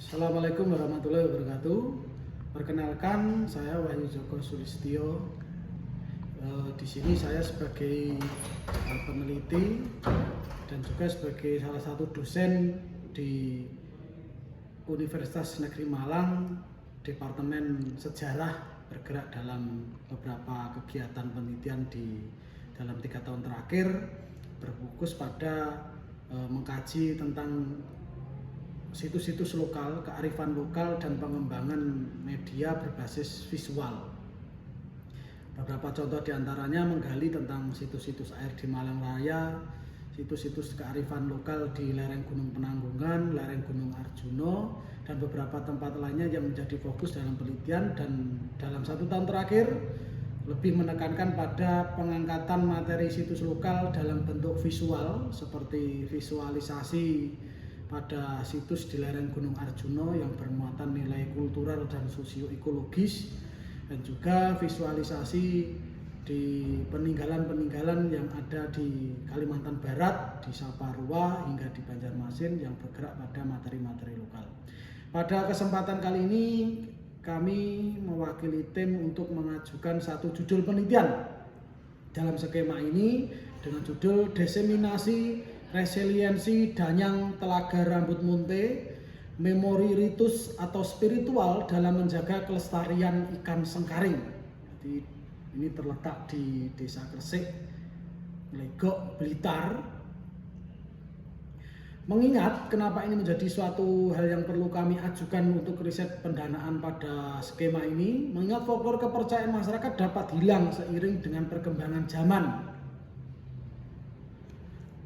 Assalamualaikum warahmatullahi wabarakatuh. Perkenalkan, saya Wahyu Joko Sulistyo. Di sini saya sebagai peneliti dan juga sebagai salah satu dosen di Universitas Negeri Malang, Departemen Sejarah, bergerak dalam beberapa kegiatan penelitian di dalam 3 tahun terakhir, berfokus pada mengkaji tentang situs-situs lokal, kearifan lokal, dan pengembangan media berbasis visual. Beberapa contoh diantaranya menggali tentang situs-situs air di Malang Raya, situs-situs kearifan lokal di lereng Gunung Penanggungan, lereng Gunung Arjuno, dan beberapa tempat lainnya yang menjadi fokus dalam penelitian. Dan dalam 1 tahun terakhir lebih menekankan pada pengangkatan materi situs lokal dalam bentuk visual, seperti visualisasi pada situs di lereng Gunung Arjuno yang bermuatan nilai kultural dan sosioekologis, dan juga visualisasi di peninggalan-peninggalan yang ada di Kalimantan Barat, di Saparua, hingga di Banjarmasin yang bergerak pada materi-materi lokal. Pada kesempatan kali ini kami mewakili tim untuk mengajukan satu judul penelitian dalam skema ini dengan judul Diseminasi Resiliensi Danyang Telaga Rambut Munte, Memori Ritus atau Spiritual dalam Menjaga Kelestarian Ikan Sengkaring. Jadi ini terletak di Desa Kresik, Legok, Blitar. Mengingat kenapa ini menjadi suatu hal yang perlu kami ajukan untuk riset pendanaan pada skema ini, mengingat folklore kepercayaan masyarakat dapat hilang seiring dengan perkembangan zaman.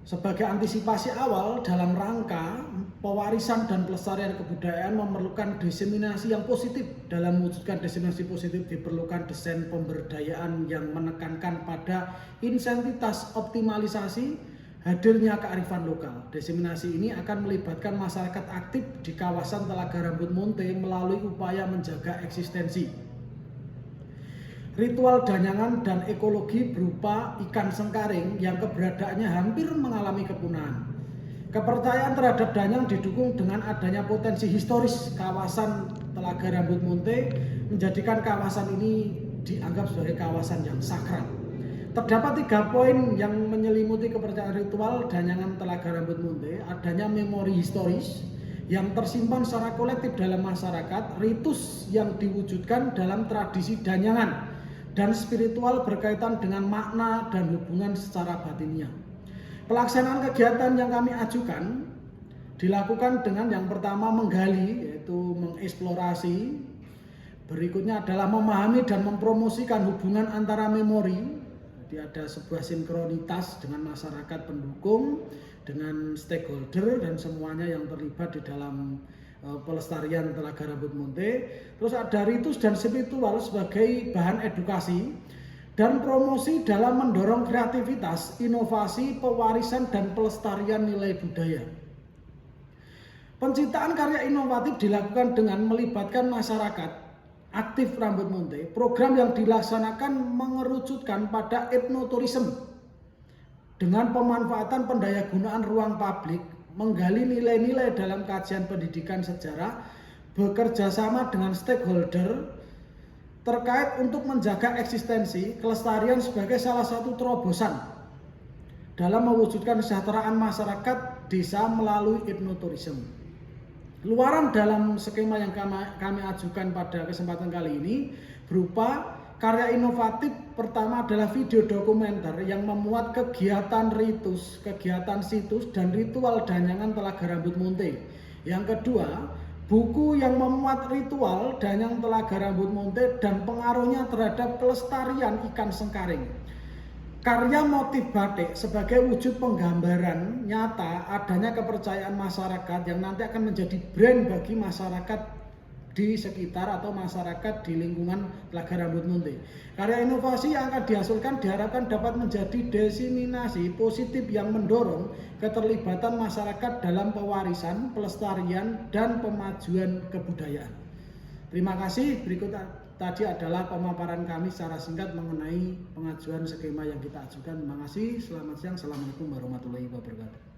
Sebagai antisipasi awal dalam rangka pewarisan dan pelestarian kebudayaan memerlukan diseminasi yang positif. Dalam mewujudkan diseminasi positif diperlukan desain pemberdayaan yang menekankan pada insentitas optimalisasi hadirnya kearifan lokal. Diseminasi ini akan melibatkan masyarakat aktif di kawasan Telaga Rambut Munte melalui upaya menjaga eksistensi ritual danyangan dan ekologi berupa ikan sengkaring yang keberadaannya hampir mengalami kepunahan. Kepercayaan terhadap danyang didukung dengan adanya potensi historis kawasan Telaga Rambut Munte, menjadikan kawasan ini dianggap sebagai kawasan yang sakral. Terdapat 3 poin yang menyelimuti kepercayaan ritual danyangan Telaga Rambut Munte: adanya memori historis yang tersimpan secara kolektif dalam masyarakat, ritus yang diwujudkan dalam tradisi danyangan, dan spiritual berkaitan dengan makna dan hubungan secara batinnya. Pelaksanaan kegiatan yang kami ajukan dilakukan dengan yang pertama menggali, yaitu mengeksplorasi. Berikutnya adalah memahami dan mempromosikan hubungan antara memori. Jadi ada sebuah sinkronitas dengan masyarakat pendukung, dengan stakeholder, dan semuanya yang terlibat di dalam pelestarian Telaga Rambut Munte. Terus ada ritus dan spiritual sebagai bahan edukasi dan promosi dalam mendorong kreativitas, inovasi, pewarisan, dan pelestarian nilai budaya. Penciptaan karya inovatif dilakukan dengan melibatkan masyarakat aktif Rambut Munte. Program yang dilaksanakan mengerucutkan pada etnoturism dengan pemanfaatan pendayagunaan ruang publik, menggali nilai-nilai dalam kajian pendidikan sejarah, bekerja sama dengan stakeholder terkait untuk menjaga eksistensi kelestarian sebagai salah satu terobosan dalam mewujudkan kesejahteraan masyarakat desa melalui etnoturism. Luaran dalam skema yang kami ajukan pada kesempatan kali ini berupa karya inovatif. Pertama adalah video dokumenter yang memuat kegiatan ritus, kegiatan situs, dan ritual danyangan Telaga Rambut Munte. Yang kedua, buku yang memuat ritual danyang Telaga Rambut Munte dan pengaruhnya terhadap kelestarian ikan sengkaring. Karya motif batik sebagai wujud penggambaran nyata adanya kepercayaan masyarakat yang nanti akan menjadi brand bagi masyarakat di sekitar atau masyarakat di lingkungan Telaga Rambut Munte. Karya inovasi yang akan dihasilkan diharapkan dapat menjadi diseminasi positif yang mendorong keterlibatan masyarakat dalam pewarisan, pelestarian, dan pemajuan kebudayaan. Terima kasih. Berikut tadi adalah pemaparan kami secara singkat mengenai pengajuan skema yang kita ajukan. Terima kasih. Selamat siang. Assalamualaikum warahmatullahi wabarakatuh.